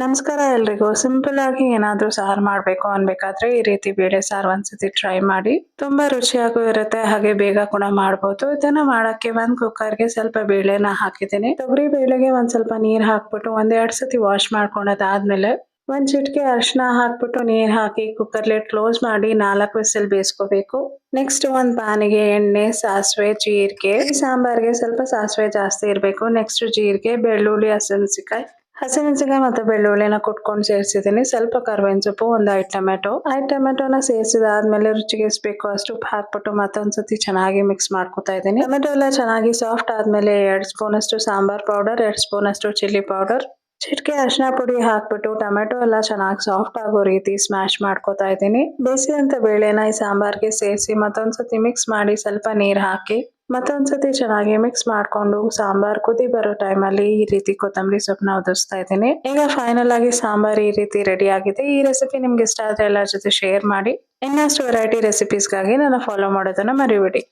ನಮಸ್ಕಾರ ಎಲ್ರಿಗೂ. ಸಿಂಪಲ್ ಆಗಿ ಏನಾದ್ರೂ ಸಾರು ಮಾಡ್ಬೇಕು ಅನ್ಬೇಕಾದ್ರೆ ಈ ರೀತಿ ಬೇಳೆ ಸಾರು ಒಂದ್ಸತಿ ಟ್ರೈ ಮಾಡಿ. ತುಂಬಾ ರುಚಿಯಾಗೂ ಇರುತ್ತೆ, ಹಾಗೆ ಬೇಗ ಕೂಡ ಮಾಡ್ಬೋದು. ಇದನ್ನ ಮಾಡಕ್ಕೆ ಒಂದ್ ಕುಕ್ಕರ್ಗೆ ಸ್ವಲ್ಪ ಬೇಳೆನ ಹಾಕಿದ್ದೀನಿ. ತೊಗರಿ ಬೇಳೆಗೆ ಒಂದ್ ಸ್ವಲ್ಪ ನೀರ್ ಹಾಕ್ಬಿಟ್ಟು ಒಂದೆರಡು ಸತಿ ವಾಶ್ ಮಾಡ್ಕೊಂಡಾದ್ಮೇಲೆ ಒಂದ್ ಚಿಟಿಕೆ ಅರಿಶಿನ ಹಾಕ್ಬಿಟ್ಟು ನೀರ್ ಹಾಕಿ ಕುಕ್ಕರ್ ಲಿಡ್ ಕ್ಲೋಸ್ ಮಾಡಿ 4 ವಿಸಿಲ್ ಬೇಯಿಸ್ಕೋಬೇಕು. ನೆಕ್ಸ್ಟ್ ಒಂದ್ ಪ್ಯಾನಿಗೆ ಎಣ್ಣೆ, ಸಾಸಿವೆ, ಜೀರಿಗೆ. ಈ ಸಾಂಬಾರ್ಗೆ ಸ್ವಲ್ಪ ಸಾಸಿವೆ ಜಾಸ್ತಿ ಇರ್ಬೇಕು. ನೆಕ್ಸ್ಟ್ ಜೀರಿಗೆ, ಬೆಳ್ಳುಳ್ಳಿ, ಹಸಿಮೆಣಸಿನಕಾಯಿ ಮತ್ತೆ ಬೆಳ್ಳುಳ್ಳಿನ ಕುಟ್ಕೊಂಡು ಸೇರಿಸಿದ್ದೀನಿ. ಸ್ವಲ್ಪ ಕರ್ಬೇವಿನ ಸೊಪ್ಪು, ಒಂದು 5 ಟೊಮೆಟೊನ ಸೇರಿಸಿದಾದ್ಮೇಲೆ ರುಚಿಗೆ ಎಷ್ಟು ಬೇಕೋ ಅಷ್ಟು ಉಪ್ಪು ಹಾಕ್ಬಿಟ್ಟು ಮತ್ತೊಂದ್ಸತಿ ಚೆನ್ನಾಗಿ ಮಿಕ್ಸ್ ಮಾಡ್ಕೊತಾ ಇದ್ದೀನಿ. ಟೊಮೆಟೊ ಎಲ್ಲ ಚೆನ್ನಾಗಿ ಸಾಫ್ಟ್ ಆದ್ಮೇಲೆ 2 ಸ್ಪೂನ್ ಅಷ್ಟು ಸಾಂಬಾರ್ ಪೌಡರ್, 2 ಸ್ಪೂನ್ ಅಷ್ಟು ಚಿಲ್ಲಿ ಪೌಡರ್, ಚಿಟಿಕೆ ಅರಿಶಿನ ಪುಡಿ ಹಾಕ್ಬಿಟ್ಟು ಟೊಮೆಟೊ ಎಲ್ಲ ಚೆನ್ನಾಗಿ ಸಾಫ್ಟ್ ಆಗೋ ರೀತಿ ಸ್ಮ್ಯಾಶ್ ಮಾಡ್ಕೊತಾ ಇದ್ದೀನಿ. ಬೇಯಿಸಿದಂತ ಬೇಳೆನ ಈ ಸಾಂಬಾರ್ಗೆ ಸೇರಿಸಿ ಮತ್ತೊಂದ್ಸತಿ ಮಿಕ್ಸ್ ಮಾಡಿ ಸ್ವಲ್ಪ ನೀರ್ ಹಾಕಿ ಮತ್ತೊಂದ್ಸತಿ ಚೆನ್ನಾಗಿ ಮಿಕ್ಸ್ ಮಾಡ್ಕೊಂಡು ಸಾಂಬಾರ್ ಕುದಿ ಬರೋ ಟೈಮಲ್ಲಿ ಈ ರೀತಿ ಕೊತ್ತಂಬರಿ ಸೊಪ್ಪನ್ನ ಉದುರಿಸ್ತಾ ಇದ್ದೀನಿ. ಈಗ ಫೈನಲ್ ಆಗಿ ಸಾಂಬಾರ್ ಈ ರೀತಿ ರೆಡಿ ಆಗಿದೆ. ಈ ರೆಸಿಪಿ ನಿಮ್ಗೆ ಇಷ್ಟ ಆದ್ರೆ ಎಲ್ಲರ ಜೊತೆ ಶೇರ್ ಮಾಡಿ. ಇನ್ನಷ್ಟು ವೆರೈಟಿ ರೆಸಿಪೀಸ್ಗಾಗಿ ನನ್ನ ಫಾಲೋ ಮಾಡೋದನ್ನ ಮರಿಬೇಡಿ.